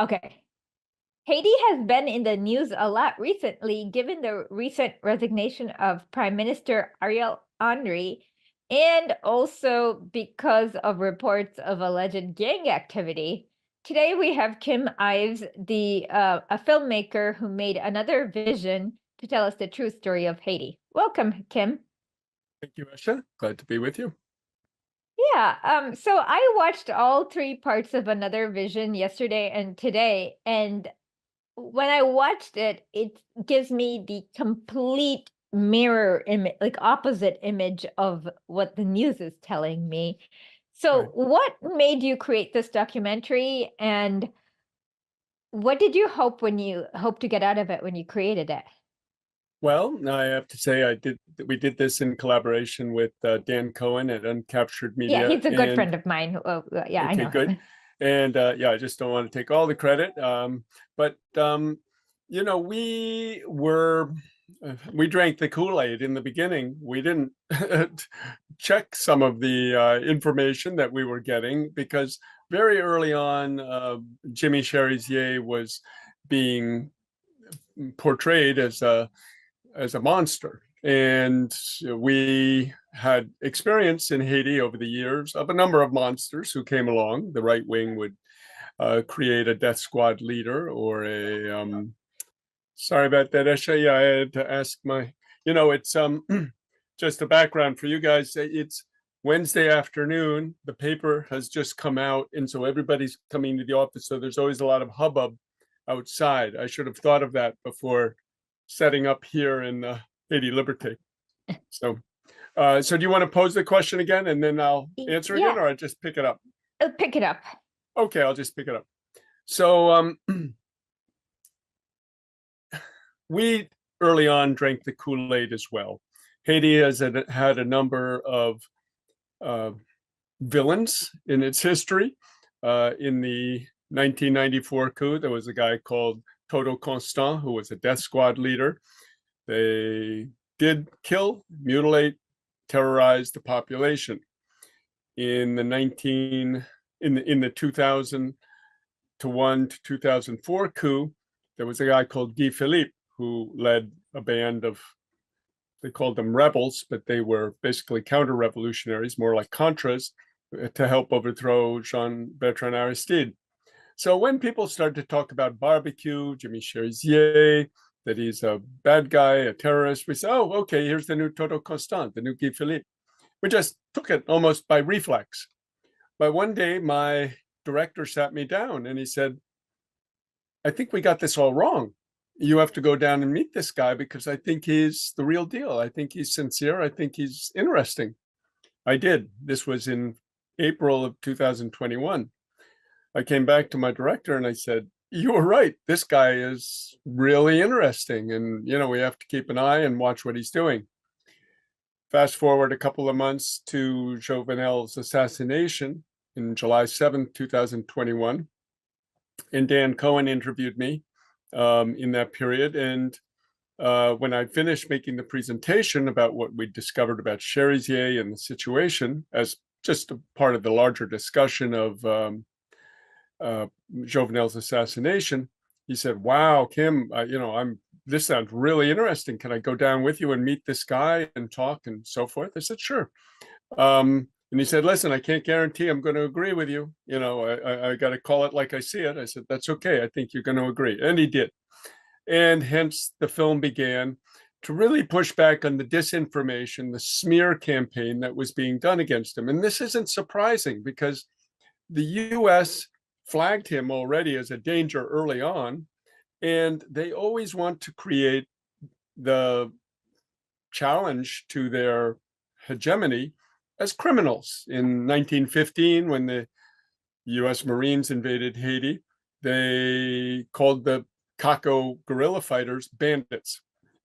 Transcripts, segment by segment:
Okay. Haiti has been in the news a lot recently, given the recent resignation of Prime Minister Ariel Henry, and also because of reports of alleged gang activity. Today we have Kim Ives, a filmmaker who made another vision to tell us the true story of Haiti. Welcome, Kim. Thank you, Asha. Glad to be with you. Yeah, so I watched all three parts of Another Vision yesterday and today, and when I watched it, it gives me the complete mirror image, like opposite image of what the news is telling me. So, Right. what made you create this documentary, and what did you hope to get out of it when you created it? Well, I have to say we did this in collaboration with Dan Cohen at Uncaptured Yeah, Media. he's a good And friend of mine. Oh, yeah, I okay, know good. him. And yeah, I just don't want to take all the credit. But we were we drank the Kool-Aid in the beginning. We didn't check some of the information that we were getting because very early on, Jimmy Cherizier was being portrayed as a monster. And we had experience in Haiti over the years of a number of monsters who came along. The right wing would create a death squad leader or sorry about that, Esha. Yeah, I had to ask it's just a background for you guys. It's Wednesday afternoon. The paper has just come out, and so everybody's coming to the office. So there's always a lot of hubbub outside. I should have thought of that before setting up here in Haiti Liberté. So, so do you want to pose the question again, and then I'll answer again, Yeah, or I just pick it up? pick it up. Okay, I'll just pick it up. So, we early on drank the Kool-Aid as well. Haiti has had a number of uh, villains in its history. In the 1994 coup, there was a guy called Toto Constant, who was a death squad leader. They did kill, mutilate, terrorize the population. In the 2001 to 2004 coup, there was a guy called Guy Philippe who led a band of, they called them rebels, but they were basically counter-revolutionaries, more like Contras, to help overthrow Jean-Bertrand Aristide. So when people start to talk about barbecue, Jimmy Cherizier, that he's a bad guy, a terrorist, we say, oh, okay, here's the new Toto Constant, the new Guy Philippe. We just took it almost by reflex. But one day, my director sat me down and he said, I think we got this all wrong. You have to go down and meet this guy because I think he's the real deal. I think he's sincere. I think he's interesting. I did. This was in April of 2021. I came back to my director and I said, you were right. This guy is really interesting. And, we have to keep an eye and watch what he's doing. Fast forward a couple of months to Jovenel's assassination in July 7th, 2021. And Dan Cohen interviewed me in that period. And when I finished making the presentation about what we discovered about Cherizier and the situation as just a part of the larger discussion of Jovenel's assassination, he said, wow, Kim, this sounds really interesting. Can I go down with you and meet this guy and talk and so forth? I said, sure. And he said, listen, I can't guarantee I'm going to agree with you. I got to call it like I see it. I said, that's okay. I think you're going to agree. And he did. And hence the film began to really push back on the disinformation, the smear campaign that was being done against him. And this isn't surprising because the US flagged him already as a danger early on. And they always want to create the challenge to their hegemony as criminals. In 1915, when the US Marines invaded Haiti, they called the Kako guerrilla fighters bandits.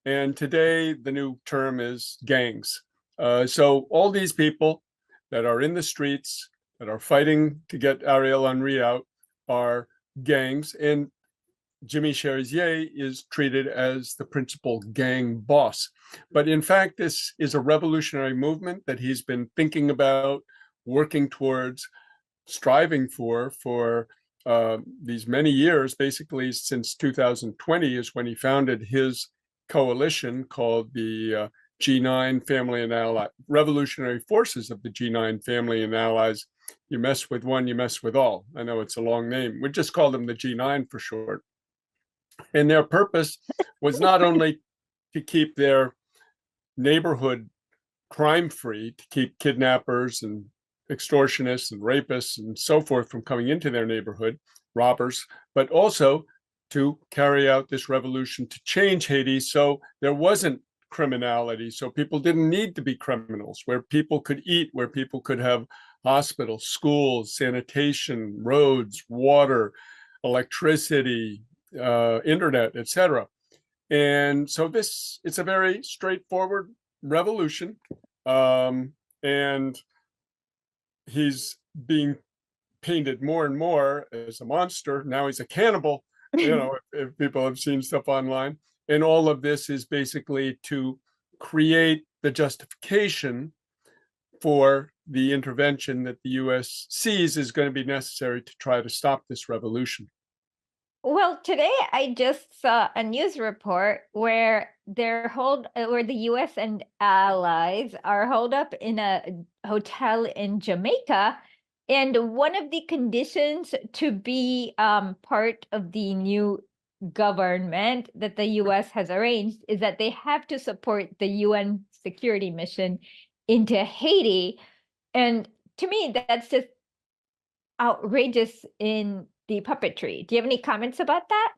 And today, the new term is gangs. So all these people that are in the streets, that are fighting to get Ariel Henry out, are gangs. And Jimmy Cherizier is treated as the principal gang boss. But in fact, this is a revolutionary movement that he's been thinking about, working towards, striving for these many years, basically since 2020 is when he founded his coalition called the G9 Family and Ally Revolutionary Forces of the G9 Family and Allies. You mess with one, you mess with all. I know it's a long name. We just call them the G9 for short. And their purpose was not only to keep their neighborhood crime free, to keep kidnappers and extortionists and rapists and so forth from coming into their neighborhood, robbers, but also to carry out this revolution to change Haiti so there wasn't criminality, so people didn't need to be criminals, where people could eat, where people could have hospitals, schools, sanitation, roads, water, electricity, internet, etc. And so it's a very straightforward revolution. And he's being painted more and more as a monster. Now he's a cannibal, if people have seen stuff online. And all of this is basically to create the justification for the intervention that the US sees is going to be necessary to try to stop this revolution. Well, today I just saw a news report where where the US and allies are holed up in a hotel in Jamaica. And one of the conditions to be part of the new government that the US has arranged is that they have to support the UN security mission into Haiti. And to me, that's just outrageous in the puppetry. Do you have any comments about that?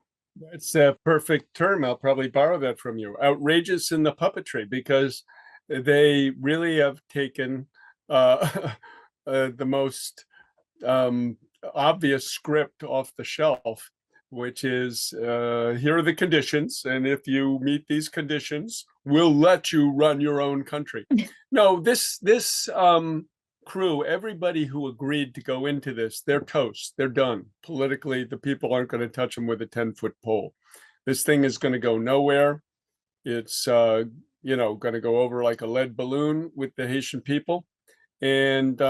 It's a perfect term. I'll probably borrow that from you. Outrageous in the puppetry, because they really have taken the most obvious script off the shelf, which is here are the conditions, and if you meet these conditions, we'll let you run your own country. No, this crew, everybody who agreed to go into this, they're toast. They're done. Politically, the people aren't going to touch them with a 10-foot pole. This thing is going to go nowhere. It's going to go over like a lead balloon with the Haitian people. And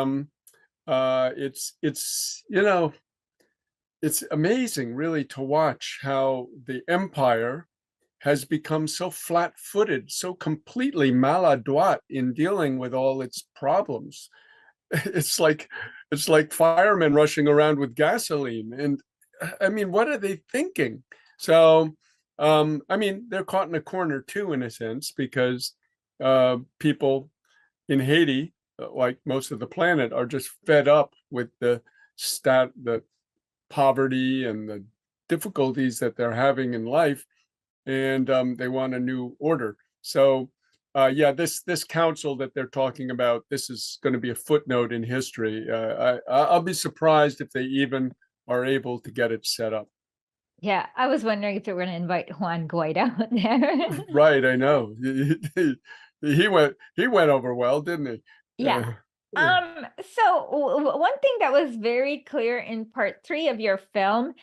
it's amazing really to watch how the empire has become so flat-footed, so completely maladroit in dealing with all its problems. It's like firemen rushing around with gasoline. And I mean, what are they thinking? So I mean, they're caught in a corner too, in a sense, because people in Haiti, like most of the planet, are just fed up with the poverty and the difficulties that they're having in life, and they want a new order. So yeah, this council that they're talking about, this is going to be a footnote in history. I'll be surprised if they even are able to get it set up. Yeah, I was wondering if they were going to invite Juan Guaido there. Right, I know. He went over well, didn't he? Yeah. So one thing that was very clear in part 3 of your film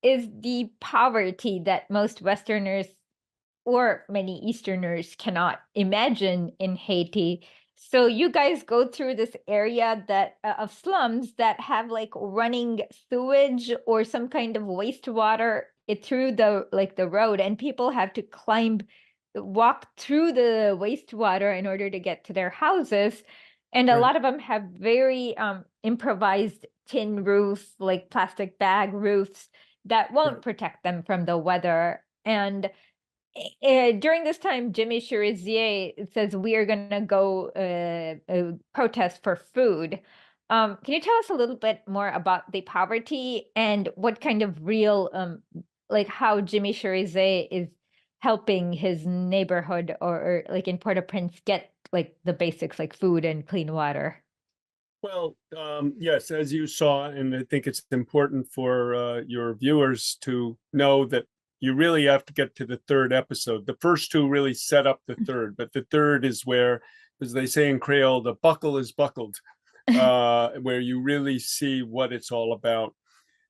is the poverty that most Westerners or many Easterners cannot imagine in Haiti. So you guys go through this area that of slums that have like running sewage or some kind of wastewater through the road, and people have to walk through the wastewater in order to get to their houses. And a Right. lot of them have very improvised tin roofs, like plastic bag roofs that won't protect them from the weather. And during this time, Jimmy Cherizier says we are going to go protest for food. Can you tell us a little bit more about the poverty and what kind of real, like how Jimmy Cherizier is helping his neighborhood or like in Port-au-Prince get like the basics like food and clean water? Well, yes, as you saw, and I think it's important for your viewers to know that you really have to get to the third episode. The first two really set up the third, but the third is where, as they say in Creole, the buckle is buckled, where you really see what it's all about.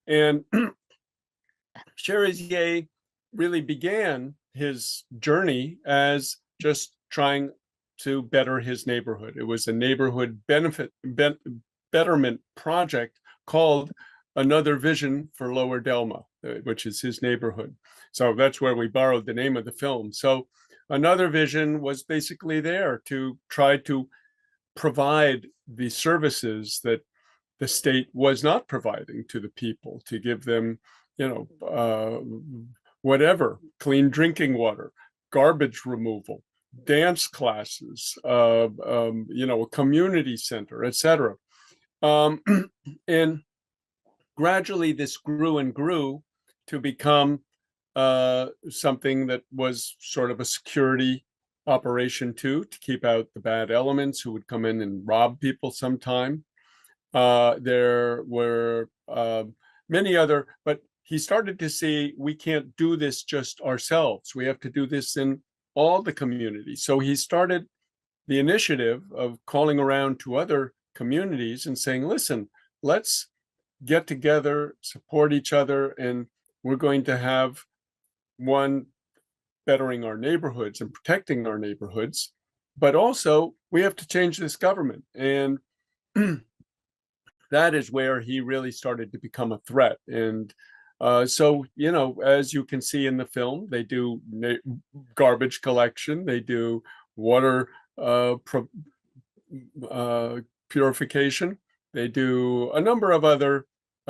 And Cherizier really began his journey as just trying to better his neighborhood. It was a neighborhood betterment project called another vision for Lower Delma, which is his neighborhood. So that's where we borrowed the name of the film. So another vision was basically there to try to provide the services that the state was not providing to the people, to give them, whatever, clean drinking water, garbage removal, dance classes, a community center, etc. Um, and gradually this grew and grew to become something that was sort of a security operation too, to keep out the bad elements who would come in and rob people sometime. There were many other, but he started to see we can't do this just ourselves. We have to do this in all the communities. So he started the initiative of calling around to other communities and saying, listen, let's get together, support each other, and we're going to have one, bettering our neighborhoods and protecting our neighborhoods, but also we have to change this government. And that is where he really started to become a threat. And so, as you can see in the film, they do garbage collection, they do water purification, they do a number of other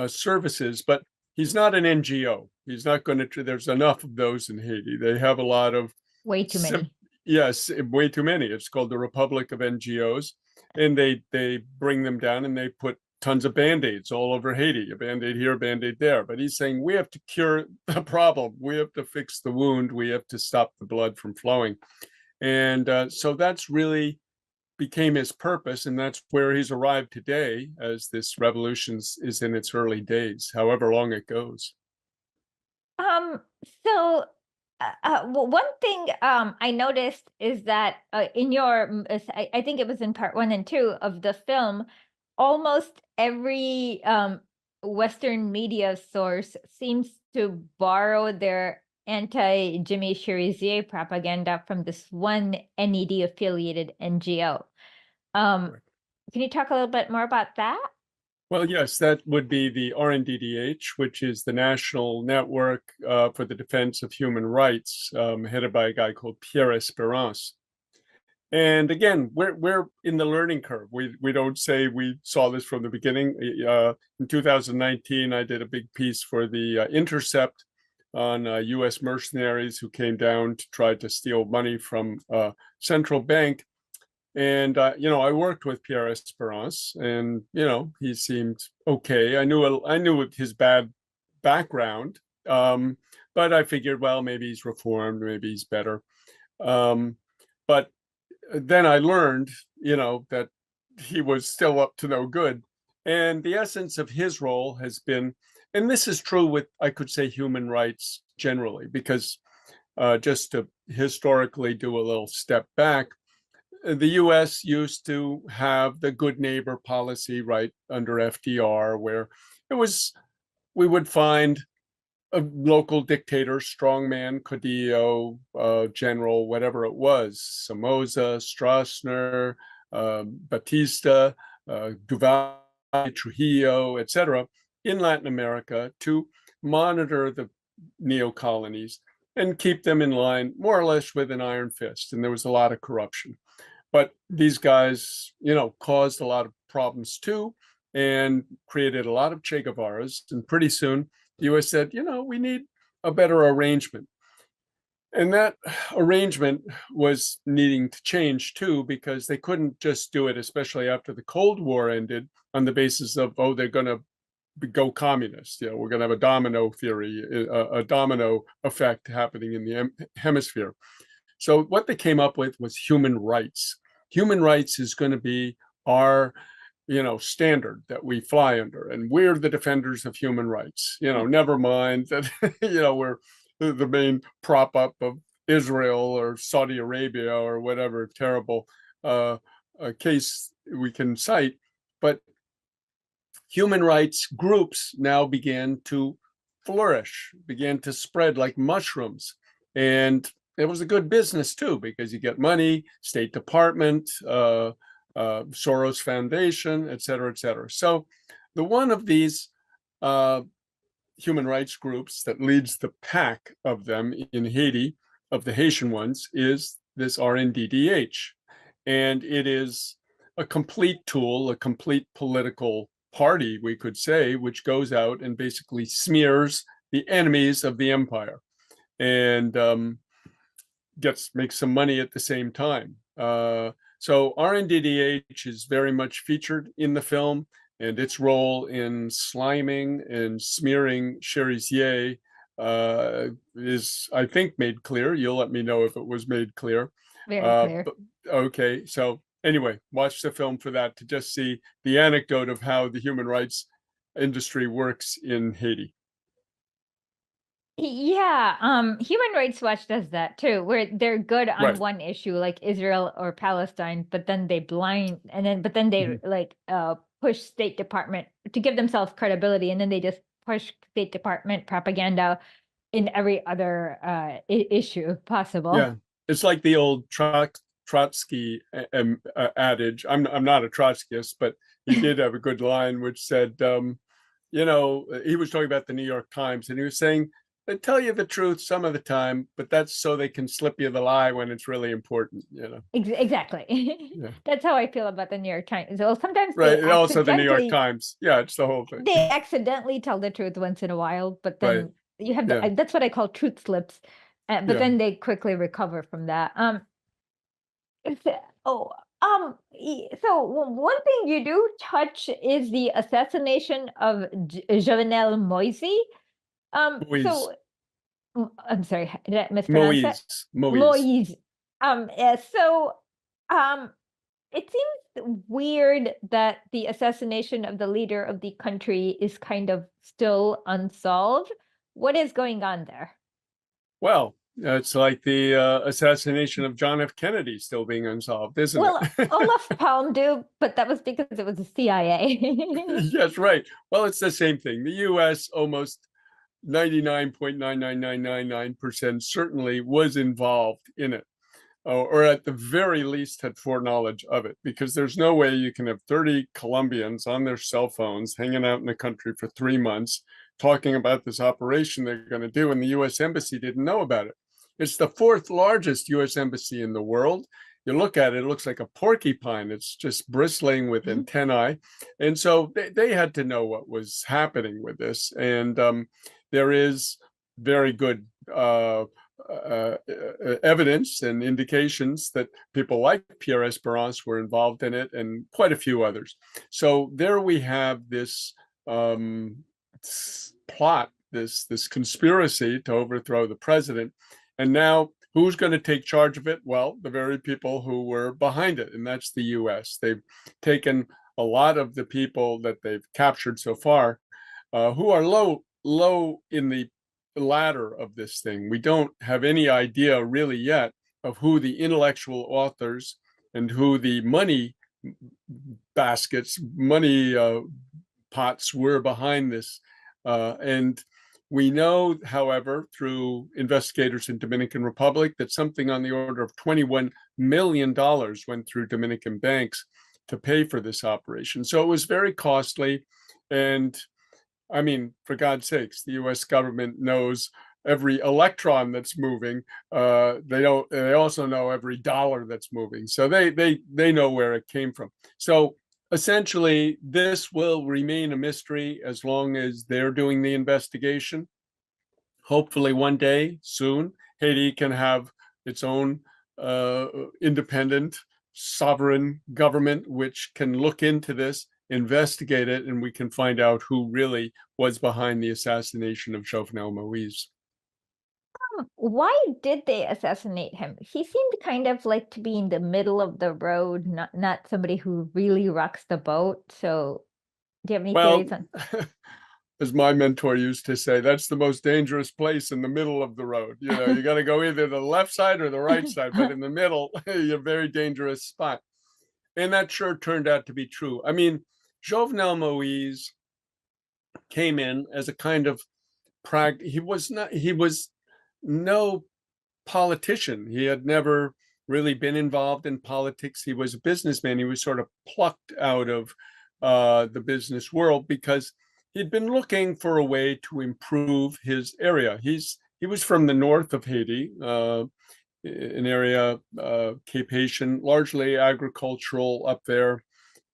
services, but he's not an NGO. He's not going to, there's enough of those in Haiti. They have a lot of, Way too many. yes, way too many. It's called the Republic of NGOs. And they bring them down and they put tons of band-aids all over Haiti, a band-aid here, a band-aid there. But he's saying we have to cure the problem. We have to fix the wound. We have to stop the blood from flowing. And so that's really became his purpose. And that's where he's arrived today, as this revolution is in its early days, however long it goes. Um, so one thing I noticed is that in I think it was in part 1 and 2 of the film, almost every Western media source seems to borrow their anti-Jimmy Cherizier propaganda from this one NED affiliated NGO. Can you talk a little bit more about that? Well, yes, that would be the RNDDH, which is the National Network for the Defense of Human Rights, headed by a guy called Pierre Esperance. And again, we're in the learning curve. We don't say we saw this from the beginning. In 2019, I did a big piece for the Intercept on U.S. mercenaries who came down to try to steal money from central bank. And I worked with Pierre Esperance, and he seemed okay. I knew his bad background, but I figured, well, maybe he's reformed, maybe he's better. But then I learned, that he was still up to no good. And the essence of his role has been, and this is true with, I could say, human rights generally, because just to historically do a little step back, the US used to have the good neighbor policy right under FDR, where we would find a local dictator, strongman, Codillo, general, whatever it was, Somoza, Stroessner, Batista, Duval, Trujillo, etc., in Latin America to monitor the neo-colonies and keep them in line more or less with an iron fist. And there was a lot of corruption. But these guys, caused a lot of problems too, and created a lot of Che Guevaras. And pretty soon, the US said, we need a better arrangement. And that arrangement was needing to change too, because they couldn't just do it, especially after the Cold War ended, on the basis of, they're going to go communist. We're going to have a domino theory, a domino effect happening in the hemisphere. So what they came up with was human rights. Human rights is going to be our, standard that we fly under, and we're the defenders of human rights. Never mind that, we're the main prop up of Israel or Saudi Arabia or whatever terrible case we can cite. But human rights groups now began to flourish, began to spread like mushrooms. And it was a good business too, because you get money, State Department, Soros Foundation, et cetera, et cetera. So the one of these uh, human rights groups that leads the pack of them in Haiti, of the Haitian ones, is this RNDDH. And it is a complete tool, a complete political party, we could say, which goes out and basically smears the enemies of the empire and makes some money at the same time. So RNDDH is very much featured in the film, and its role in sliming and smearing Cherizier is, I think, made clear. You'll let me know if it was made clear. Very clear. But okay, so anyway, watch the film for that to just see the anecdote of how the human rights industry works in Haiti. Yeah, Human Rights Watch does that too, where they're good on Right. one issue, like Israel or Palestine, but then they but then they Mhm. like push State Department to give themselves credibility, and then they just push State Department propaganda in every other issue possible. Yeah, it's like the old Trotsky adage. I'm not a Trotskyist, but he did have a good line which said, he was talking about the New York Times, and he was saying they tell you the truth some of the time, but that's so they can slip you the lie when it's really important. Exactly. Yeah, That's how I feel about the New York Times. So sometimes right. And also the New York Times. Yeah, it's the whole thing. they accidentally tell the truth once in a while, but Right. then you have Yeah. that's what I call truth slips. But Yeah. then they quickly recover from that. Oh, so one thing you do touch is the assassination of Jovenel Moise. Moise. So I'm sorry, did I mispronounce that? Moise. Moise. Moise. So um, it seems weird that the assassination of the leader of the country is kind of still unsolved. What is going on there? Well, it's like the assassination of John F. Kennedy still being unsolved, isn't Well, it? Olaf Palm do, but that was because it was the CIA. Yes, right. Well, it's the same thing. The US almost 99.99999% certainly was involved in it, or at the very least had foreknowledge of it, because there's no way you can have 30 Colombians on their cell phones hanging out in the country for 3 months talking about this operation they're going to do, and the US Embassy didn't know about it. It's the fourth largest US Embassy in the world. You look at it, it looks like a porcupine. It's just bristling with antennae. And so they had to know what was happening with this. And there is very good evidence and indications that people like Pierre Esperance were involved in it, and quite a few others. So there we have this plot, this conspiracy to overthrow the president. And now who's going to take charge of it? Well, the very people who were behind it, and that's the US. They've taken a lot of the people that they've captured so far, who are low in the ladder of this thing. We don't have any idea really yet of who the intellectual authors and who the money baskets, money pots were behind this. And we know, however, through investigators in Dominican Republic, that something on the order of $21 million went through Dominican banks to pay for this operation. So it was very costly. And I mean, for God's sakes, the U.S. government knows every electron that's moving. They don't. They also know every dollar that's moving. So they know where it came from. So essentially, this will remain a mystery as long as they're doing the investigation. Hopefully, one day soon, Haiti can have its own uh, independent, sovereign government, which can look into this, investigate it, and we can find out who really was behind the assassination of Jovenel Moise. Why did they assassinate him? He seemed kind of like to be in the middle of the road, not somebody who really rocks the boat. So, do you have any theories Well, on? as my mentor used to say, that's the most dangerous place in the middle of the road. You got to go either the left side or the right side, but in the middle, you're a very dangerous spot. And that sure turned out to be true. I mean, Jovenel Moise came in as a kind of he was no politician. He had never really been involved in politics. He was a businessman. He was sort of plucked out of the business world because he'd been looking for a way to improve his area. He was from the north of Haiti, an area, Cape Haitian, largely agricultural up there.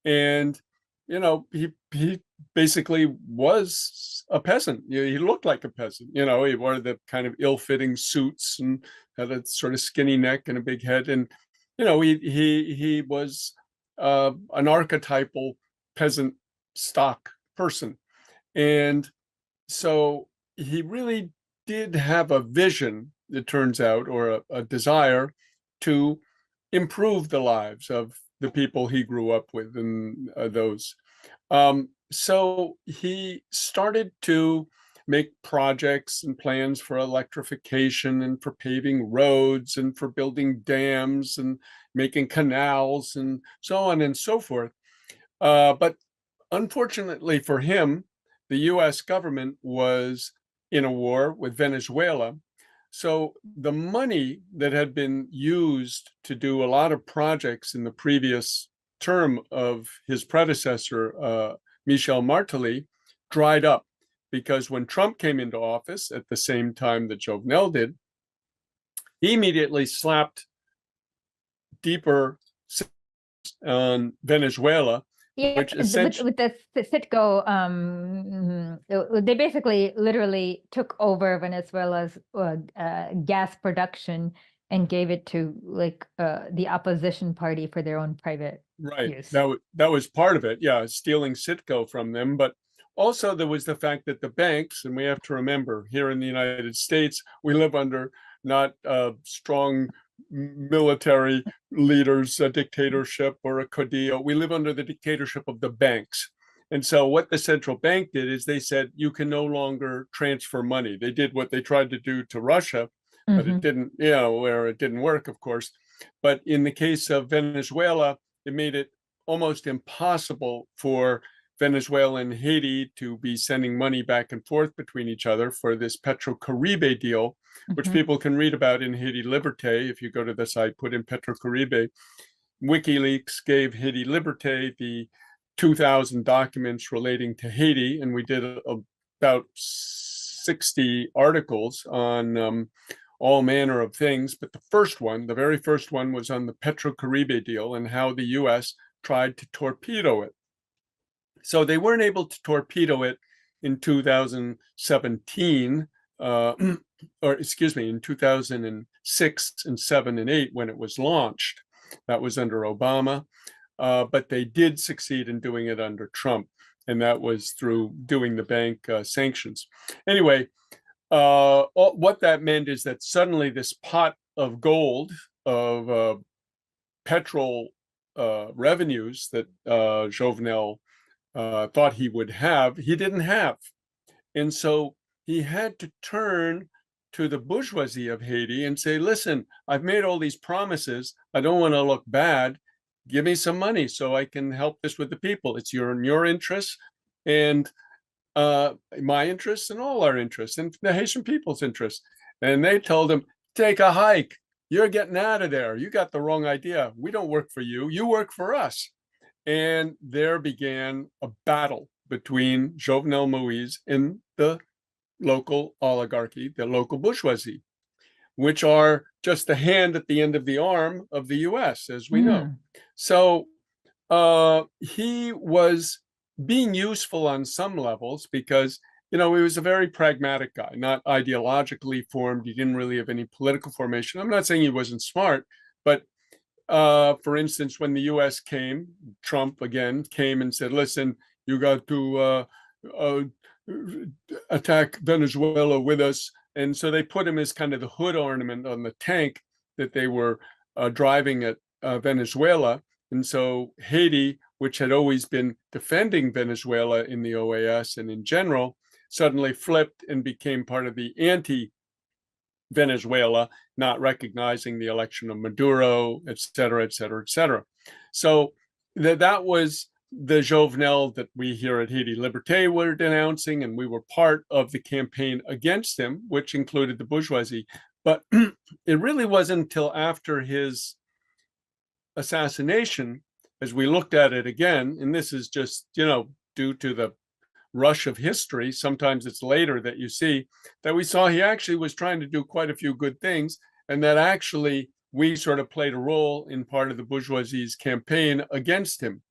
And, he basically was a peasant. He looked like a peasant. He wore the kind of ill-fitting suits and had a sort of skinny neck and a big head. And, he was an archetypal peasant stock person. And so he really did have a vision, it turns out, or a desire to improve the lives of the people he grew up with and those. So he started to make projects and plans for electrification and for paving roads and for building dams and making canals and so on and so forth. But unfortunately for him, the US government was in a war with Venezuela. So the money that had been used to do a lot of projects in the previous term of his predecessor, Michel Martelly, dried up because when Trump came into office at the same time that Jovenel did, he immediately slapped deeper on Venezuela, Yeah, which essentially, with the Citgo, they basically literally took over Venezuela's gas production and gave it to like the opposition party for their own private right, use. that was part of it. Yeah, stealing Citgo from them, but also there was the fact that the banks, and we have to remember here in the United States, we live under not strong military leaders, a dictatorship or a Codillo. We live under the dictatorship of the banks. And so what the central bank did is they said, you can no longer transfer money. They did what they tried to do to Russia, but it Hmm. didn't, where it didn't work, of course. But in the case of Venezuela, it made it almost impossible for Venezuela and Haiti to be sending money back and forth between each other for this Petrocaribe deal, which Hmm. people can read about in Haiti Liberté. If you go to the site, put in Petrocaribe. WikiLeaks gave Haiti Liberté the 2,000 documents relating to Haiti, and we did about 60 articles on all manner of things. But the very first one, was on the Petrocaribe deal and how the US tried to torpedo it. So they weren't able to torpedo it in 2017, or excuse me, in 2006 and 7 and 8 when it was launched. That was under Obama. But they did succeed in doing it under Trump. And that was through doing the bank sanctions. Anyway, what that meant is that suddenly this pot of gold, of petrol revenues that Jovenel thought he would have, he didn't have. And so he had to turn to the bourgeoisie of Haiti and say, listen, I've made all these promises. I don't want to look bad. Give me some money so I can help this with the people. It's in your interest and my interests and all our interests and the Haitian people's interests. And they told him, take a hike. You're getting out of there. You got the wrong idea. We don't work for you. You work for us. And there began a battle between Jovenel Moïse and the local oligarchy, the local bourgeoisie, which are just the hand at the end of the arm of the US, as we know. Mm. So he was being useful on some levels because, he was a very pragmatic guy, not ideologically formed. He didn't really have any political formation. I'm not saying he wasn't smart, but for instance, when the US came, Trump again came and said, listen, you got to attack Venezuela with us. And so they put him as kind of the hood ornament on the tank that they were driving at Venezuela. And so Haiti, which had always been defending Venezuela in the OAS and in general, suddenly flipped and became part of the anti Venezuela, not recognizing the election of Maduro, et cetera, et cetera, et cetera. So that was the Jovenel that we here at Haiti Liberté were denouncing, and we were part of the campaign against him, which included the bourgeoisie. But it really wasn't until after his assassination, as we looked at it again, and this is just, due to the rush of history, sometimes it's later that you see that we saw he actually was trying to do quite a few good things, and that actually we sort of played a role in part of the bourgeoisie's campaign against him.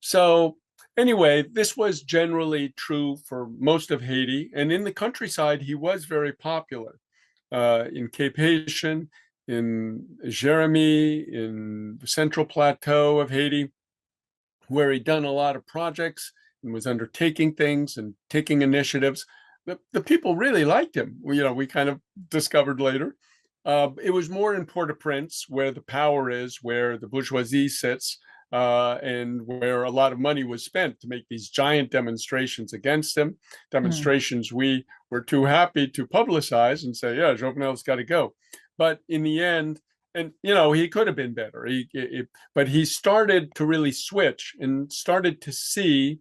So anyway, this was generally true for most of Haiti, and in the countryside, he was very popular. In Cape Haitian, in Jeremy, in the Central Plateau of Haiti, where he'd done a lot of projects and was undertaking things and taking initiatives. The people really liked him. We kind of discovered later. It was more in Port-au-Prince, where the power is, where the bourgeoisie sits, and where a lot of money was spent to make these giant demonstrations against him, demonstrations we were too happy to publicize and say, yeah, Jovenel's got to go. But in the end, and he could have been better. But he started to really switch and started to see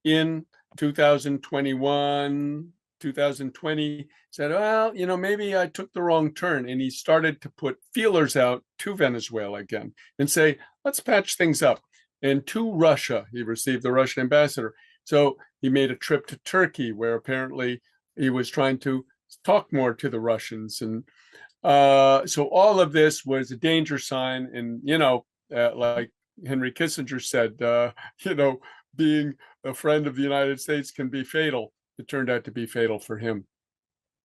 in 2021, 2020, said, well, maybe I took the wrong turn. And he started to put feelers out to Venezuela again and say, let's patch things up. And to Russia, he received the Russian ambassador. So he made a trip to Turkey, where apparently he was trying to talk more to the Russians. And so all of this was a danger sign. And, like Henry Kissinger said, being a friend of the United States can be fatal. It turned out to be fatal for him.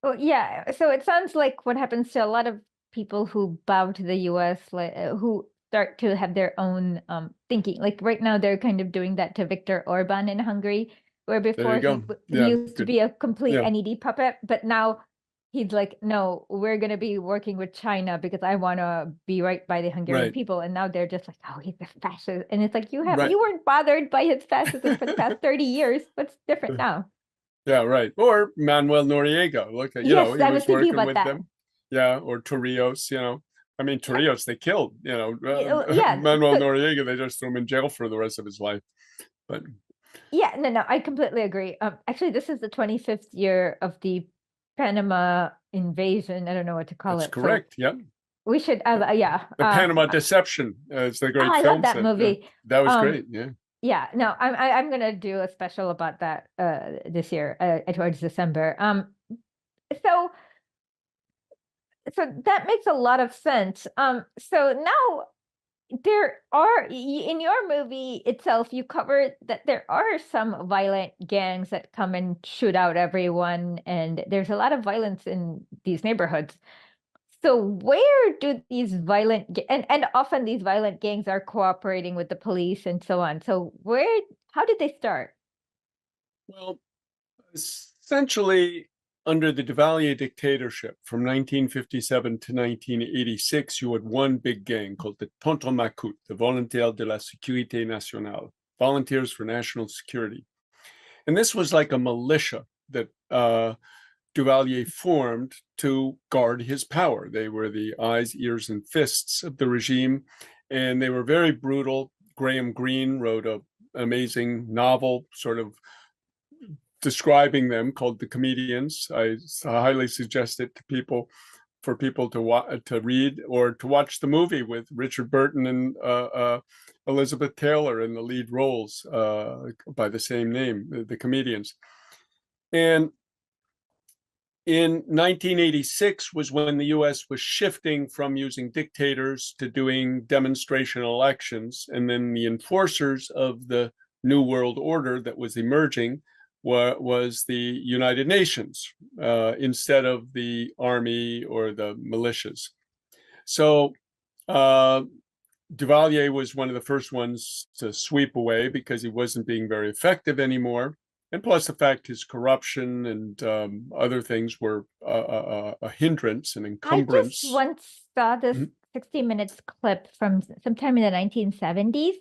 Well, yeah. So it sounds like what happens to a lot of people who bow to the US, like who start to have their own thinking. Like right now, they're kind of doing that to Viktor Orban in Hungary, where before he used to be a complete NED puppet, but now he's like, no, we're going to be working with China because I want to be right by the Hungarian people. And now they're just like, oh, he's a fascist. And it's like, you weren't bothered by his fascism for the past 30 years. What's different now? Yeah, right. Or Manuel Noriega. Look at, he was working with them. Yeah, or Torrijos, I mean, Torrijos, they killed, Manuel Noriega, they just threw him in jail for the rest of his life. But yeah, no, I completely agree. Actually, this is the 25th year of the Panama invasion. I don't know what to call it. That's correct. So we should have, The Panama Deception, it's the great film. I love that movie. That was great. Yeah. Yeah, no, I'm gonna do a special about that this year towards December. So that makes a lot of sense. So now there are, in your movie itself, you covered that there are some violent gangs that come and shoot out everyone, and there's a lot of violence in these neighborhoods. So where do these violent and often these violent gangs are cooperating with the police and so on. So how did they start? Well, essentially under the Duvalier dictatorship from 1957 to 1986, you had one big gang called the Tonton Macoute, the Volontaires de la Sécurité Nationale, Volunteers for National Security. And this was like a militia that Duvalier formed to guard his power. They were the eyes, ears, and fists of the regime, and they were very brutal. Graham Greene wrote an amazing novel sort of describing them called The Comedians. I highly suggest it to people, for people to read or to watch the movie with Richard Burton and Elizabeth Taylor in the lead roles by the same name, The Comedians. And in 1986 was when the US was shifting from using dictators to doing demonstration elections. And then the enforcers of the New World Order that was emerging was the United Nations instead of the army or the militias. So Duvalier was one of the first ones to sweep away because he wasn't being very effective anymore. And plus the fact his corruption and other things were a hindrance, an encumbrance. I just once saw this 60 Minutes clip from sometime in the 1970s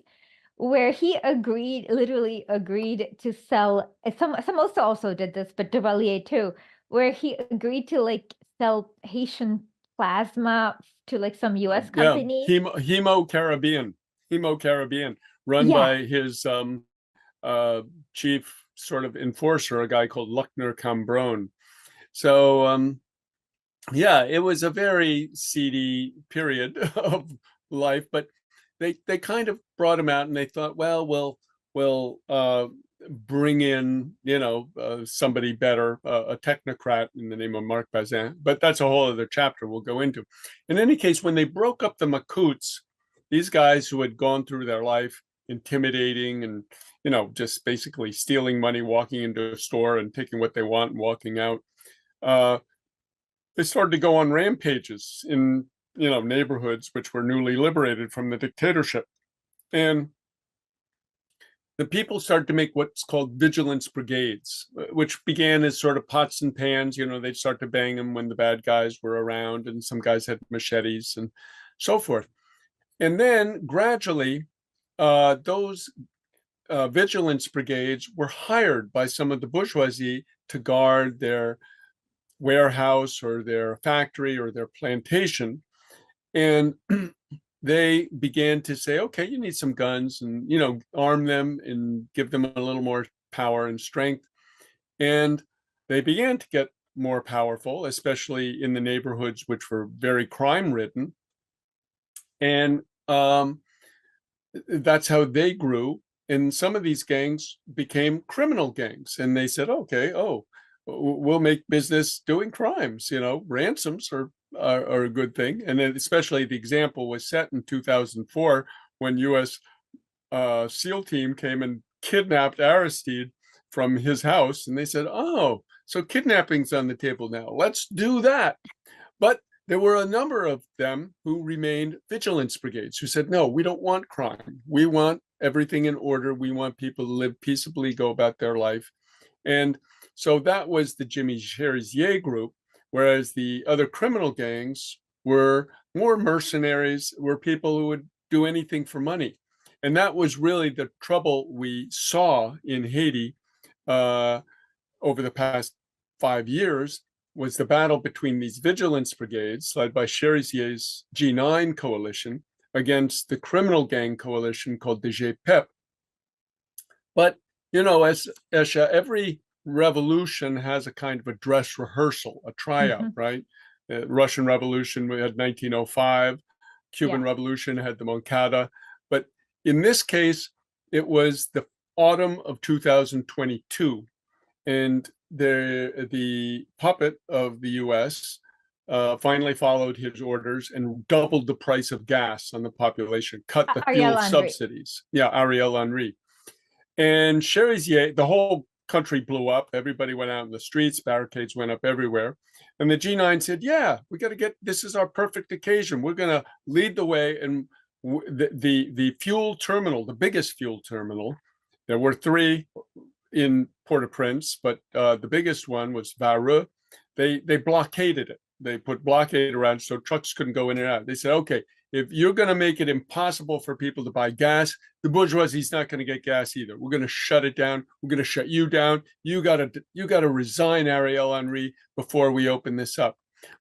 where he literally agreed to sell, some also did this, but Duvalier too, where he agreed to like sell Haitian plasma to like some US company. Hemo Caribbean, run by his chief sort of enforcer, a guy called Luckner Cambron. So it was a very seedy period of life, but they kind of brought him out and they thought, well, we'll bring in, somebody better, a technocrat in the name of Marc Bazin. But that's a whole other chapter we'll go into. In any case, when they broke up the Makouts, these guys who had gone through their life intimidating and, just basically stealing money, walking into a store and taking what they want and walking out, they started to go on rampages in, neighborhoods which were newly liberated from the dictatorship. And the people started to make what's called vigilance brigades, which began as sort of pots and pans. They'd start to bang them when the bad guys were around, and some guys had machetes and so forth. And then gradually, those vigilance brigades were hired by some of the bourgeoisie to guard their warehouse or their factory or their plantation. And they began to say, okay, you need some guns, and, arm them and give them a little more power and strength. And they began to get more powerful, especially in the neighborhoods which were very crime ridden. And that's how they grew. And some of these gangs became criminal gangs. And they said, okay, we'll make business doing crimes. Ransoms are a good thing. And then especially the example was set in 2004 when U.S. SEAL team came and kidnapped Aristide from his house. And they said, oh, so kidnapping's on the table now. Let's do that. But there were a number of them who remained vigilance brigades who said, no, we don't want crime. We want everything in order. We want people to live peaceably, go about their life. And so that was the Jimmy Cherizier group, whereas the other criminal gangs were more mercenaries, were people who would do anything for money. And that was really the trouble we saw in Haiti over the past 5 years, was the battle between these vigilance brigades led by Cherizier's G9 coalition against the criminal gang coalition called the GPEP. But, as Esha, every revolution has a kind of a dress rehearsal, a tryout, right? The Russian Revolution, we had 1905. Cuban Revolution had the Moncada. But in this case, it was the autumn of 2022. And the puppet of the U.S. Finally followed his orders and doubled the price of gas on the population, cut the fuel subsidies. Yeah, Ariel Henry. And Cherizier, the whole country blew up. Everybody went out in the streets. Barricades went up everywhere. And the G9 said, yeah, we got to this is our perfect occasion. We're going to lead the way. And the fuel terminal, the biggest fuel terminal, there were 3 in Port-au-Prince, but the biggest one was Vareux. They blockaded it. They put blockade around so trucks couldn't go in and out. They said, okay, if you're going to make it impossible for people to buy gas, the bourgeoisie's not going to get gas either. We're going to shut it down. We're going to shut you down. You got to resign, Ariel Henry, before we open this up.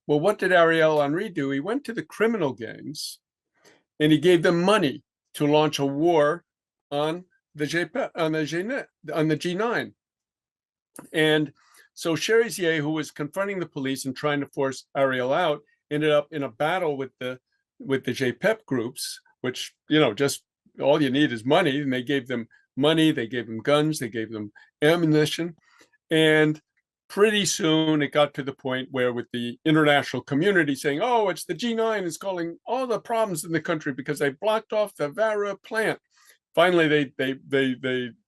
Well, what did Ariel Henry do? He went to the criminal gangs and he gave them money to launch a war on the G9. And so Cherizier, who was confronting the police and trying to force Ariel out, ended up in a battle with the GPEP groups, which, just all you need is money. And they gave them money, they gave them guns, they gave them ammunition. And pretty soon it got to the point where, with the international community saying, oh, it's the G9 is causing all the problems in the country because they blocked off the Vareux plant. Finally, they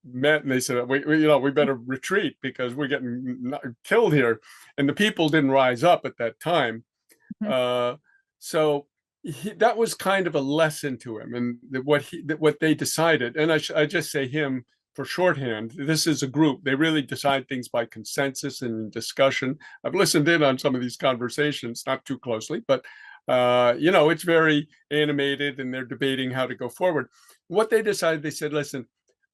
met and they said, we better retreat because we're getting killed here. And the people didn't rise up at that time. So that was kind of a lesson to him, and what they decided. And I just say him for shorthand. This is a group. They really decide things by consensus and discussion. I've listened in on some of these conversations, not too closely, but it's very animated, and they're debating how to go forward. What they decided, they said, listen,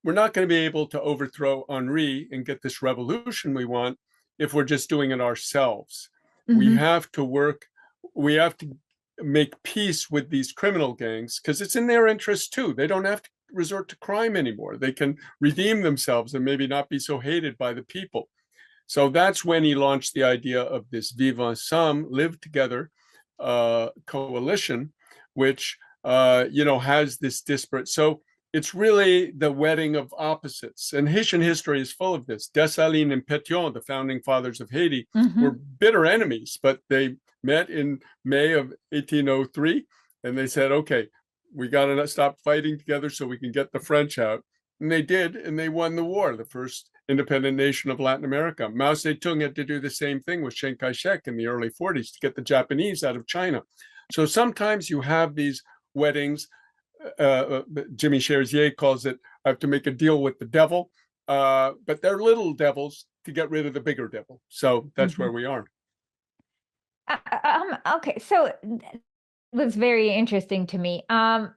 we're not going to be able to overthrow Henri and get this revolution we want if we're just doing it ourselves. We have to work. We have to make peace with these criminal gangs because it's in their interest too. They don't have to resort to crime anymore. They can redeem themselves and maybe not be so hated by the people. So that's when he launched the idea of this Vivre Ensemble, Live Together coalition, which has this disparate. So it's really the wedding of opposites. And Haitian history is full of this. Dessalines and Pétion, the founding fathers of Haiti, were bitter enemies, but they met in May of 1803 and they said, okay, we got to stop fighting together so we can get the French out. And they did, and they won the war, the first independent nation of Latin America. Mao Zedong had to do the same thing with Chiang Kai-shek in the early 40s to get the Japanese out of China. So sometimes you have these weddings. Jimmy Cherzier calls it, I have to make a deal with the devil, but they're little devils to get rid of the bigger devil. So that's where we are. Okay, so it was very interesting to me. Another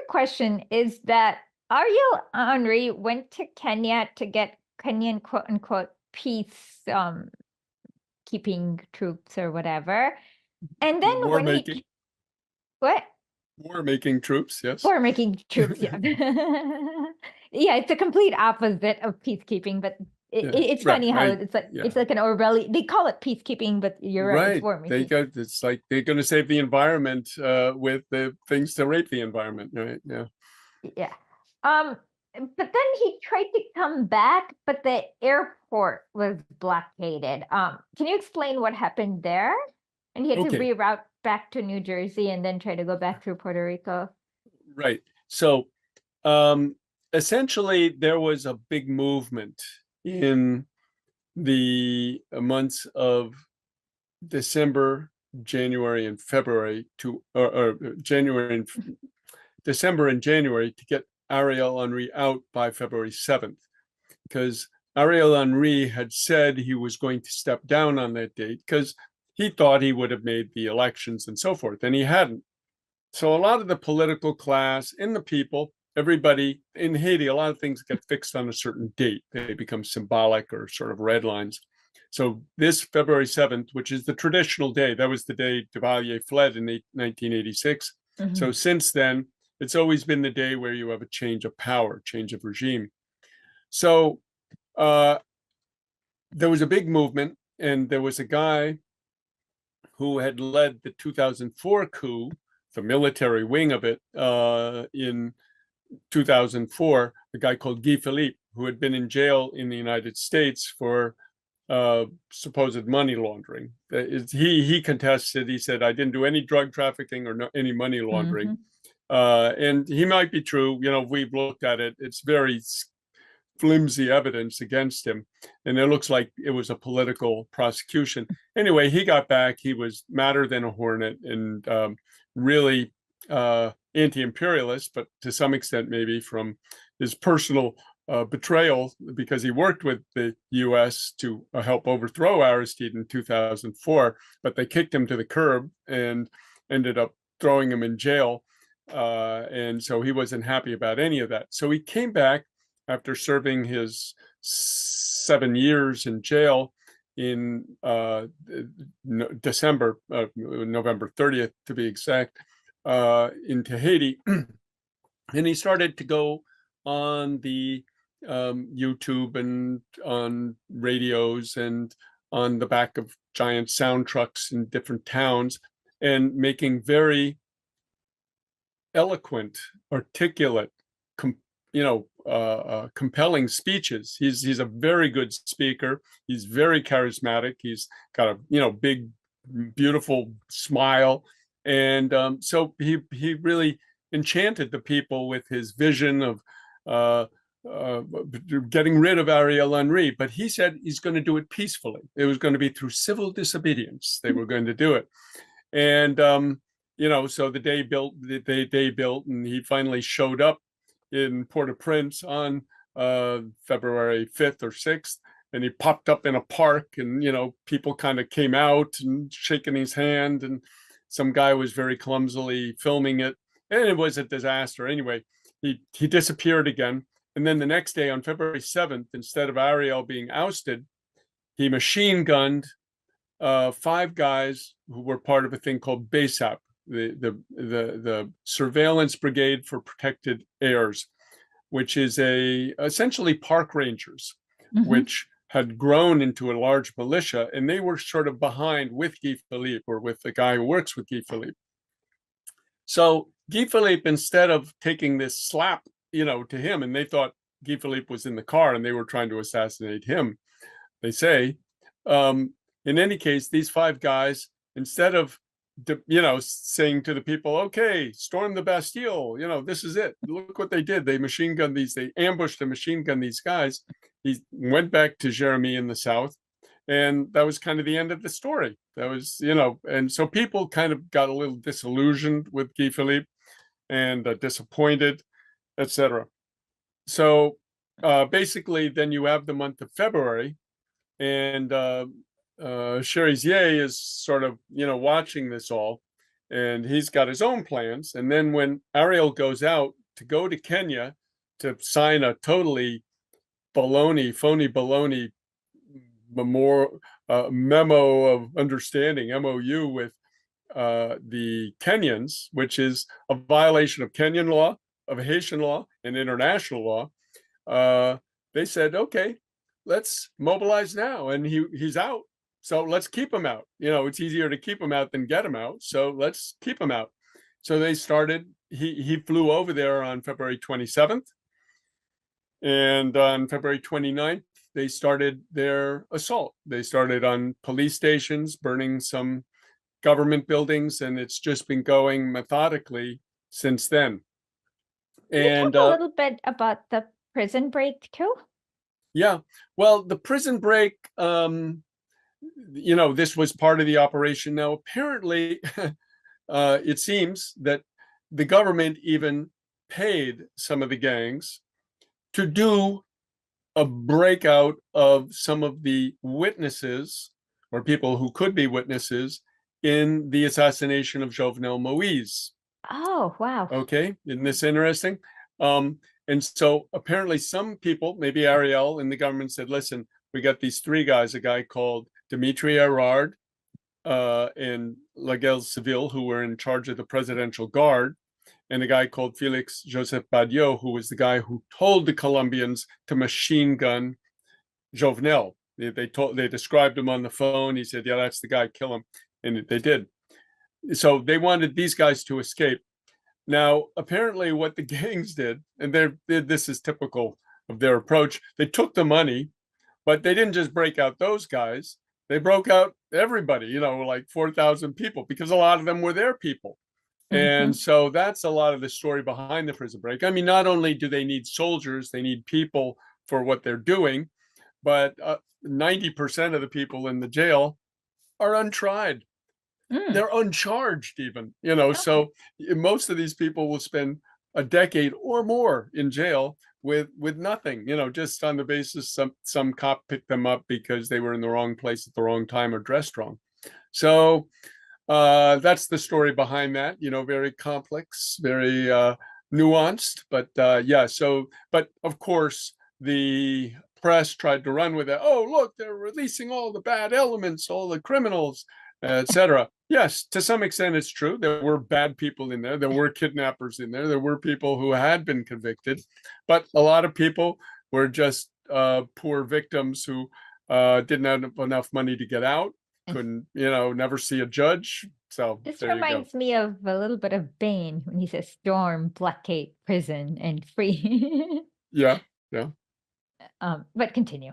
question is that Ariel Henry went to Kenya to get Kenyan quote unquote peace keeping troops or whatever. And then war making. What? War making troops, yes. War making troops, yeah. Yeah, it's a complete opposite of peacekeeping, but it's funny how it's like an Orwellian. They call it peacekeeping, but you're right, it's war making. It's like they're going to save the environment with the things to rape the environment, right? Yeah. Yeah. But then he tried to come back, but the airport was blockaded. Can you explain what happened there? And he had to reroute back to New Jersey and then try to go back through Puerto Rico. Right. So essentially, there was a big movement in the months of December, January, and February December and January to get Ariel Henry out by February 7th, because Ariel Henry had said he was going to step down on that date because he thought he would have made the elections and so forth, and he hadn't. So a lot of the political class and the people, everybody in Haiti, a lot of things get fixed on a certain date. They become symbolic or sort of red lines. So this February 7th, which is the traditional day, that was the day Duvalier fled in 1986. So since then, it's always been the day where you have a change of power, change of regime. So there was a big movement, and there was a guy who had led the 2004 coup, the military wing of it, in 2004, a guy called Guy Philippe, who had been in jail in the United States for supposed money laundering. He contested, he said, I didn't do any drug trafficking or any money laundering. And he might be true. You know, we've looked at it. It's very flimsy evidence against him, and it looks like it was a political prosecution. Anyway, he got back. He was madder than a hornet and really anti-imperialist, but to some extent maybe from his personal betrayal, because he worked with the U.S. to help overthrow Aristide in 2004, but they kicked him to the curb and ended up throwing him in jail. And so he wasn't happy about any of that. So he came back after serving his 7 years in jail in December, November 30th to be exact, into Haiti. And he started to go on the YouTube and on radios and on the back of giant sound trucks in different towns and making very eloquent, articulate, compelling speeches. He's a very good speaker. He's very charismatic. He's got a big, beautiful smile, and so he really enchanted the people with his vision of getting rid of Ariel Henry. But he said he's going to do it peacefully. It was going to be through civil disobedience. They were going to do it, and so the day built, and he finally showed up in Port-au-Prince on February 5th or 6th, and he popped up in a park, and people kind of came out and shaking his hand, and some guy was very clumsily filming it, and it was a disaster. Anyway, he disappeared again, and then the next day on February 7th, instead of Ariel being ousted, he machine gunned 5 guys who were part of a thing called BASAP, the Surveillance Brigade for Protected Airs, which is essentially park rangers, which had grown into a large militia, and they were sort of behind with Guy Philippe, or with the guy who works with Guy Philippe. So Guy Philippe, instead of taking this slap, to him, and they thought Guy Philippe was in the car and they were trying to assassinate him, they say. In any case, these five guys, instead of saying to the people, okay, storm the Bastille, this is it. Look what they did. They ambushed and machine gunned these guys. He went back to Jeremy in the south, and that was kind of the end of the story. That was, and so people kind of got a little disillusioned with Guy Philippe and disappointed, etc. So basically, then you have the month of February, and Cherizier is sort of, watching this all, and he's got his own plans. And then when Ariel goes out to go to Kenya to sign a totally phony baloney memo of understanding, MOU, with the Kenyans, which is a violation of Kenyan law, of Haitian law, and international law, they said, okay, let's mobilize now. And he's out. So let's keep him out. It's easier to keep him out than get him out. So let's keep him out. So they started, he flew over there on February 27th. And on February 29th, they started their assault. They started on police stations, burning some government buildings, and it's just been going methodically since then. Can you talk a little bit about the prison break too? Yeah, well, the prison break, this was part of the operation. Now, apparently, it seems that the government even paid some of the gangs to do a breakout of some of the witnesses, or people who could be witnesses, in the assassination of Jovenel Moise. Oh, wow. Okay, isn't this interesting? And so apparently some people, maybe Ariel in the government, said, listen, we got these three guys, a guy called Dimitri Erard and Laguerre Civil, who were in charge of the presidential guard, and a guy called Felix Joseph Badiou, who was the guy who told the Colombians to machine gun Jovenel. They described him on the phone. He said, yeah, that's the guy, kill him. And they did. So they wanted these guys to escape. Now, apparently what the gangs did, and this is typical of their approach, they took the money, but they didn't just break out those guys. They broke out everybody, like 4,000 people, because a lot of them were their people. And so that's a lot of the story behind the prison break. I mean, not only do they need soldiers, they need people for what they're doing, but 90% of the people in the jail are untried. They're uncharged even, so most of these people will spend a decade or more in jail with nothing, just on the basis some cop picked them up because they were in the wrong place at the wrong time or dressed wrong. So that's the story behind that, very complex, very nuanced, but but of course the press tried to run with it. Oh, look, they're releasing all the bad elements, all the criminals, etc. Yes, to some extent it's true. There were bad people in there. There were kidnappers in there. There were people who had been convicted, but a lot of people were just poor victims who didn't have enough money to get out, couldn't, never see a judge. So this reminds me of a little bit of Bane when he says storm, blockade, prison, and free. Yeah. But continue.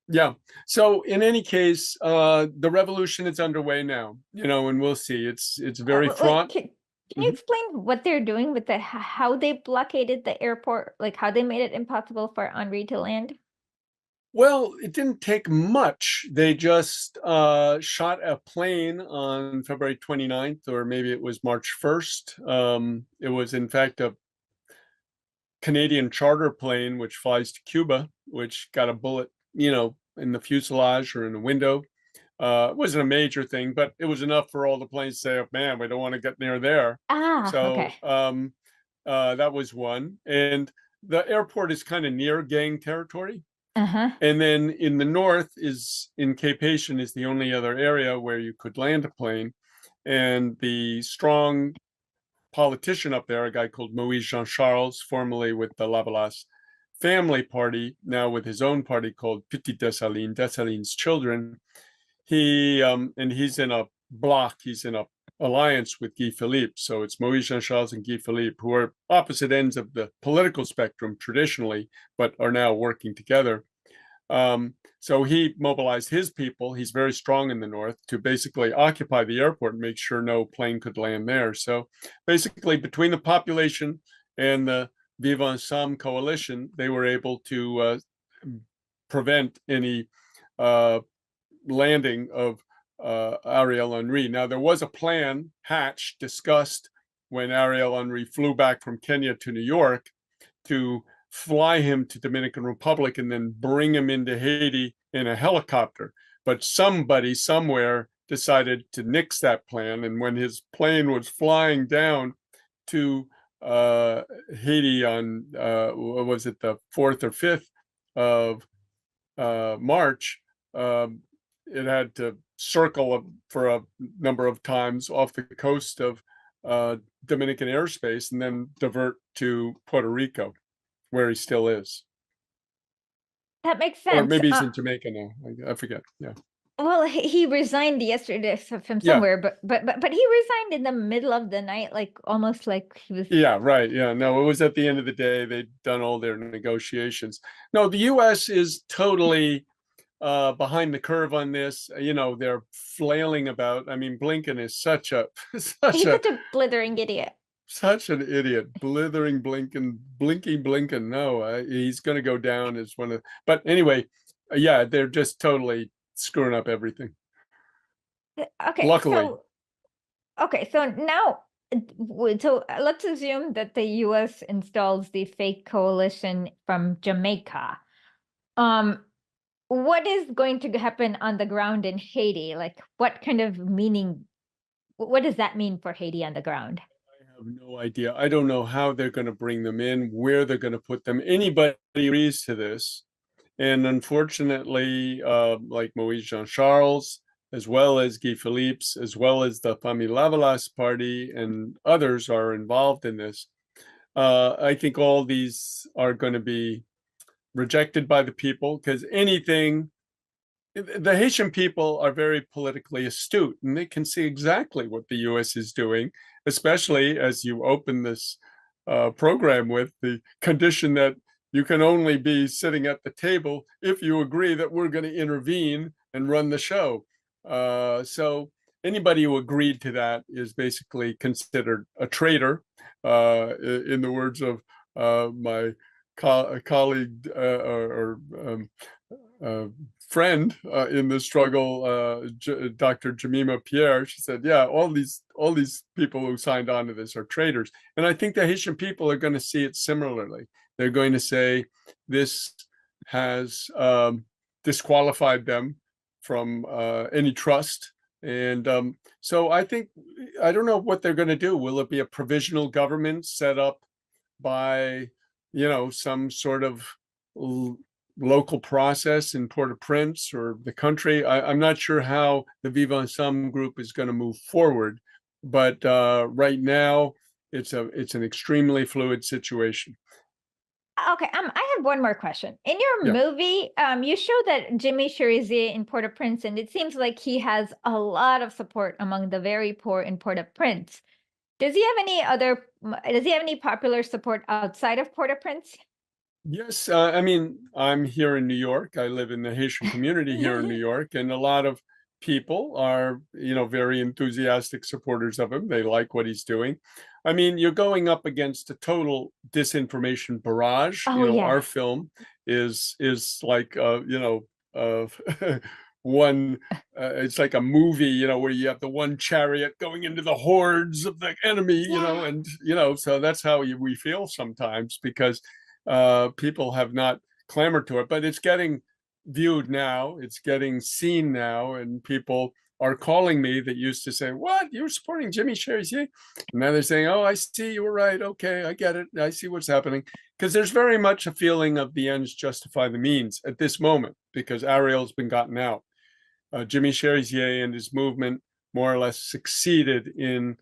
Yeah. So in any case, the revolution is underway now, and we'll see. It's very fraught. Can you explain what they're doing with how they blockaded the airport, like how they made it impossible for Henri to land? Well, it didn't take much. They just shot a plane on February 29th, or maybe it was March 1st. It was, in fact, a Canadian charter plane which flies to Cuba, which got a bullet, in the fuselage or in the window. It wasn't a major thing, but it was enough for all the planes to say, oh, man, we don't want to get near there. Okay. That was one. And the airport is kind of near gang territory. And then in the north in Cape Haitian is the only other area where you could land a plane. And the strong politician up there, a guy called Moise Jean Charles, formerly with the Lavalas family party, now with his own party called Petit Dessalines, Dessalines' children. He's in a bloc. He's in a alliance with Guy Philippe. So it's Maurice Jean-Charles and Guy Philippe, who are opposite ends of the political spectrum traditionally, but are now working together. So he mobilized his people. He's very strong in the north to basically occupy the airport and make sure no plane could land there. So basically, between the population and the Vivre Ensemble coalition, they were able to prevent any landing of Ariel Henry. Now, there was a plan hatched, discussed when Ariel Henry flew back from Kenya to New York to fly him to Dominican Republic and then bring him into Haiti in a helicopter. But somebody somewhere decided to nix that plan. And when his plane was flying down to Haiti on, what was it, the 4th or 5th of March, it had to circle for a number of times off the coast of Dominican airspace and then divert to Puerto Rico, where he still is. That makes Or sense. maybe he's in Jamaica now. I forget. Yeah. Well, he resigned yesterday from Yeah. somewhere, but he resigned in the middle of the night, like almost like he was. Yeah, right. Yeah, no, it was at the end of the day. They'd done all their negotiations. No, the US is totally behind the curve on this. They're flailing about. I mean, Blinken is such a He's such a blithering idiot. such an idiot. Blithering Blinken, blinking Blinken. No, he's going to go down as one of. But anyway, yeah, they're just totally screwing up everything. Okay, Luckily. so now, let's assume that the US installs the fake coalition from Jamaica. What is going to happen on the ground in Haiti? Like, what kind of meaning, what does that mean for Haiti on the ground? I have no idea. I don't know how they're going to bring them in, where they're going to put them. Anybody agrees to this. And unfortunately, like Maurice Jean-Charles, as well as Guy Philippe's, as well as the Famille Lavalas party and others are involved in this. I think all these are going to be rejected by the people because the Haitian people are very politically astute and they can see exactly what the US is doing, especially as you open this program with the condition that you can only be sitting at the table if you agree that we're going to intervene and run the show. So anybody who agreed to that is basically considered a traitor, in the words of my colleague friend in the struggle, Dr. Jemima Pierre. She said, "Yeah, all these people who signed on to this are traitors." And I think the Haitian people are going to see it similarly. They're going to say this has disqualified them from any trust. And so I don't know what they're going to do. Will it be a provisional government set up by, some sort of local process in Port-au-Prince or the country? I'm not sure how the Vivre Ensemble group is going to move forward, but right now it's an extremely fluid situation. Okay, I have one more question. In your Yeah. movie, you show that Jimmy Cherizier in Port-au-Prince, and it seems like he has a lot of support among the very poor in Port-au-Prince. Does he have any popular support outside of Port-au-Prince? Yes, I mean, I'm here in New York. I live in the Haitian community here in New York, and a lot of people are, very enthusiastic supporters of him. They like what he's doing. I mean, you're going up against a total disinformation barrage. Oh yeah. Our film is like, uh, one. It's like a movie, where you have the one chariot going into the hordes of the enemy, Yeah. and so that's how we feel sometimes because people have not clamored to it, but it's getting viewed now. It's getting seen now, and people are calling me that used to say, "What? You're supporting Jimmy Cherizier?" And now they're saying, "Oh, I see. You were right. Okay, I get it. I see what's happening." Because there's very much a feeling of the ends justify the means at this moment, because Ariel's been gotten out. Jimmy Cherizier and his movement more or less succeeded in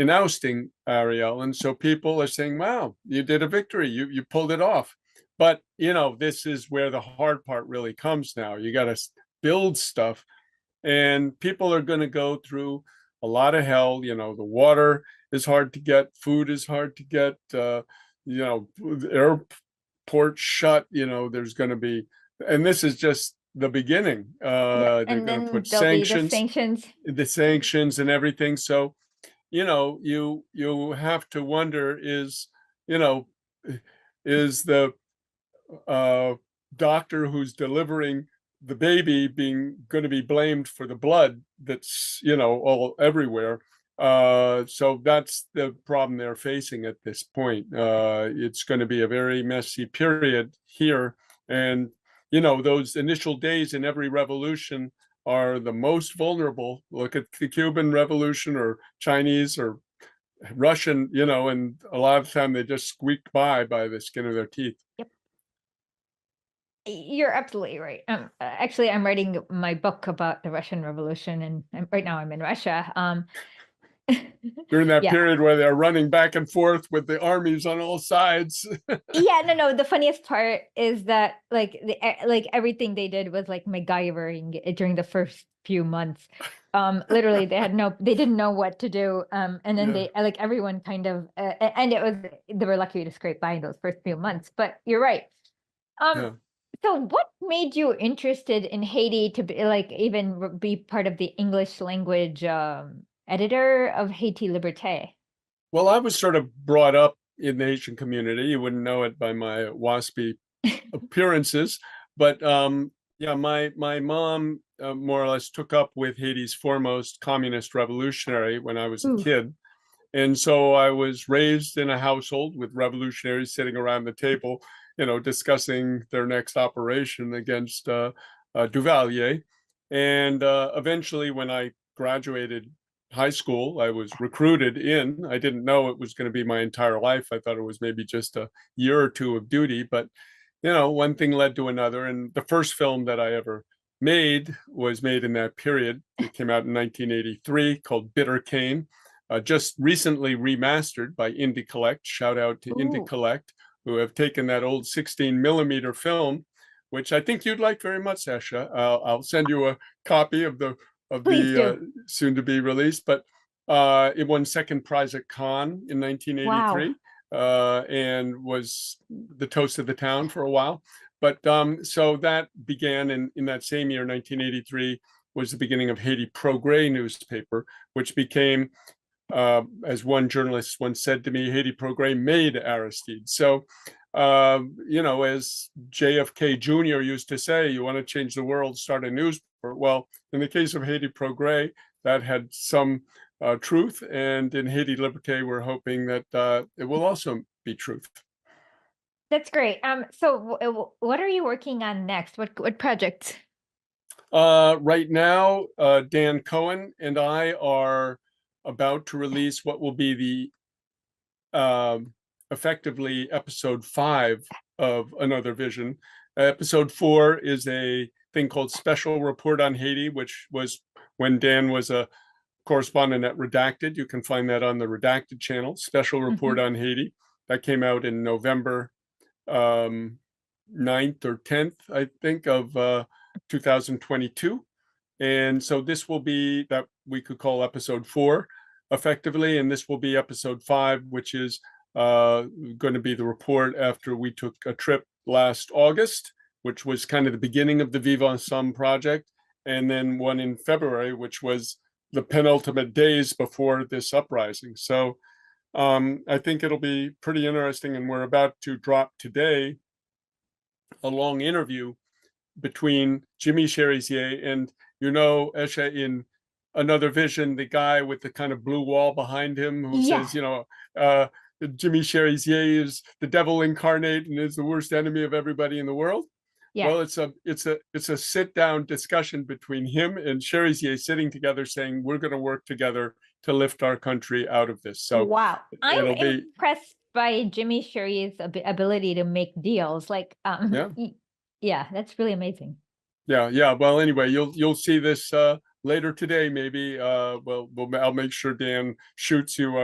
ousting Ariel, and so people are saying, "Wow, you did a victory. You pulled it off." But this is where the hard part really comes now. You got to build stuff and people are going to go through a lot of hell. You know, the water is hard to get, food is hard to get, you know, airport shut, you know, there's going to be, and this is just the beginning. Yeah, They're and going to then put there'll be the sanctions and everything. So, you know, you have to wonder, is, you know, is the uh, doctor who's delivering the baby being going to be blamed for the blood that's, you know, all everywhere. So that's the problem they're facing at this point. It's going to be a very messy period here, and you know, those initial days in every revolution are the most vulnerable. Look at the Cuban Revolution or Chinese or Russian, you know, and a lot of time they just squeaked by the skin of their teeth. Yep. You're absolutely right. Actually, I'm writing my book about the Russian Revolution, and right now I'm in Russia. During that Yeah, period where they're running back and forth with the armies on all sides. yeah, no. The funniest part is that like everything they did was like MacGyvering during the first few months. Literally, they didn't know what to do. And then Yeah, they like everyone kind of, and it was they were lucky to scrape by in those first few months. But you're right. Um, yeah. so what made you interested in Haiti to be like even be part of the English language editor of Haiti Liberté? Well, I was sort of brought up in the Haitian community. You wouldn't know it by my waspy appearances, but yeah, my mom more or less took up with Haiti's foremost communist revolutionary when I was a Ooh, kid. And so I was raised in a household with revolutionaries sitting around the table, you know, discussing their next operation against Duvalier. And eventually, when I graduated high school, I was recruited in. I didn't know it was going to be my entire life. I thought it was maybe just a year or two of duty, but you know, one thing led to another. And the first film that I ever made was made in that period. It came out in 1983, called Bitter Cane, just recently remastered by Indie Collect. Shout out to Indie ooh, Collect, who have taken that old 16 millimeter film, which I think you'd like very much, Sasha. I'll send you a copy of please the do. soon to be released. But it won second prize at Cannes in Wow. 1983, and was the toast of the town for a while. But so that began in that same year, 1983, was the beginning of Haiti Progrès newspaper, which became, as one journalist once said to me, Haiti Progrès made Aristide. So, you know, as JFK Jr. used to say, you want to change the world, start a newspaper. Well, in the case of Haiti Progrès, that had some truth. And in Haiti Liberté, we're hoping that it will also be truth. That's great. So what are you working on next? What projects? Right now, Dan Cohen and I are about to release what will be the effectively episode 5 of Another Vision. Episode 4 is a thing called Special Report on Haiti, which was when Dan was a correspondent at Redacted. You can find that on the Redacted channel, Special Report Mhm. on Haiti. That came out in November um, 9th or 10th, I think, of 2022. And so this will be that we could call episode 4 effectively. And this will be episode 5, which is going to be the report after we took a trip last August, which was kind of the beginning of the Vive Ensemble project. And then one in February, which was the penultimate days before this uprising. So I think it'll be pretty interesting. And we're about to drop today a long interview between Jimmy Cherizier and, you know, Esha, in Another Vision, the guy with the kind of blue wall behind him who Yeah, says, you know, uh, Jimmy Cherizier is the devil incarnate and is the worst enemy of everybody in the world. yeah. Well, it's a sit down discussion between him and Cherizier sitting together, saying we're going to work together to lift our country out of this. So Wow. I'm it'll be, impressed by Jimmy Sherry's ability to make deals. Like, yeah. yeah, that's really amazing. Yeah. Well, anyway, you'll see this later today, maybe. Well, I'll make sure Dan shoots you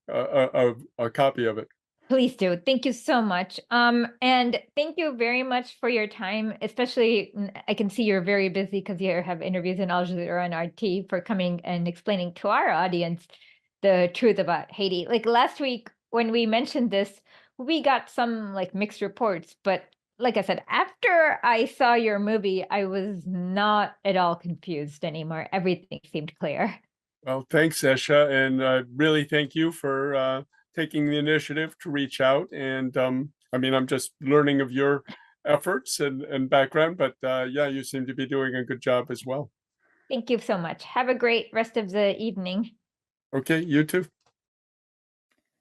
a copy of it. Please do. Thank you so much. And thank you very much for your time, especially I can see you're very busy because you have interviews in Al Jazeera and RT for coming and explaining to our audience the truth about Haiti. Like last week when we mentioned this, we got some like mixed reports, but like I said, after I saw your movie, I was not at all confused anymore. Everything seemed clear. Well, thanks, Esha, and really thank you for taking the initiative to reach out. And I mean, I'm just learning of your efforts and background, but yeah, you seem to be doing a good job as well. Thank you so much. Have a great rest of the evening. Okay, you too.